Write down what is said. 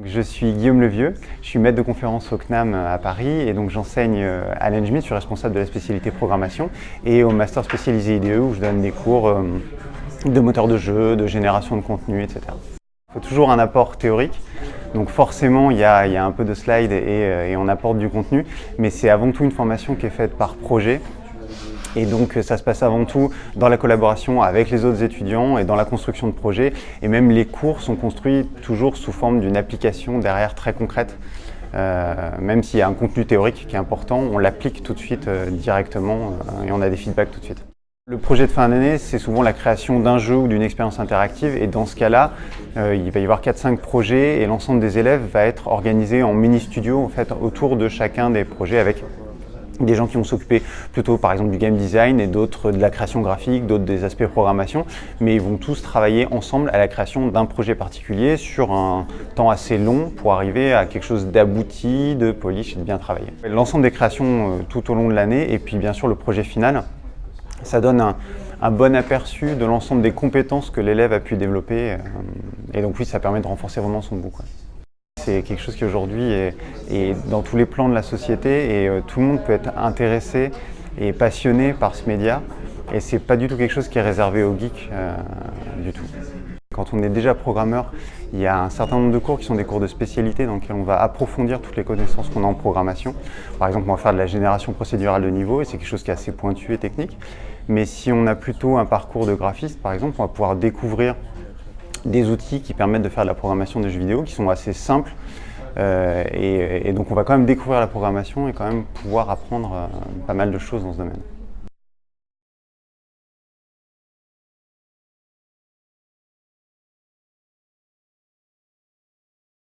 Je suis Guillaume Levieux, je suis maître de conférence au CNAM à Paris et donc j'enseigne à l'ENGMIT, je suis responsable de la spécialité programmation et au master spécialisé IDE où je donne des cours de moteur de jeu, de génération de contenu, etc. Il faut toujours un apport théorique, donc forcément il y a un peu de slides et on apporte du contenu, mais c'est avant tout une formation qui est faite par projet. Et donc ça se passe avant tout dans la collaboration avec les autres étudiants et dans la construction de projets. Et même les cours sont construits toujours sous forme d'une application derrière très concrète. Même s'il y a un contenu théorique qui est important, on l'applique tout de suite directement et on a des feedbacks tout de suite. Le projet de fin d'année, c'est souvent la création d'un jeu ou d'une expérience interactive et dans ce cas-là, il va y avoir 4-5 projets et l'ensemble des élèves va être organisé en mini-studio en fait, autour de chacun des projets avec des gens qui vont s'occuper plutôt par exemple du game design et d'autres de la création graphique, d'autres des aspects programmation, mais ils vont tous travailler ensemble à la création d'un projet particulier sur un temps assez long pour arriver à quelque chose d'abouti, de polish et de bien travaillé. L'ensemble des créations tout au long de l'année et puis bien sûr le projet final, ça donne un bon aperçu de l'ensemble des compétences que l'élève a pu développer et donc oui, ça permet de renforcer vraiment son goût. C'est quelque chose qui aujourd'hui est dans tous les plans de la société et tout le monde peut être intéressé et passionné par ce média et c'est pas du tout quelque chose qui est réservé aux geeks du tout. Quand on est déjà programmeur, il y a un certain nombre de cours qui sont des cours de spécialité dans lesquels on va approfondir toutes les connaissances qu'on a en programmation. Par exemple, on va faire de la génération procédurale de niveau et c'est quelque chose qui est assez pointu et technique. Mais si on a plutôt un parcours de graphiste, par exemple, on va pouvoir découvrir des outils qui permettent de faire de la programmation de jeux vidéo qui sont assez simples et donc on va quand même découvrir la programmation et quand même pouvoir apprendre pas mal de choses dans ce domaine.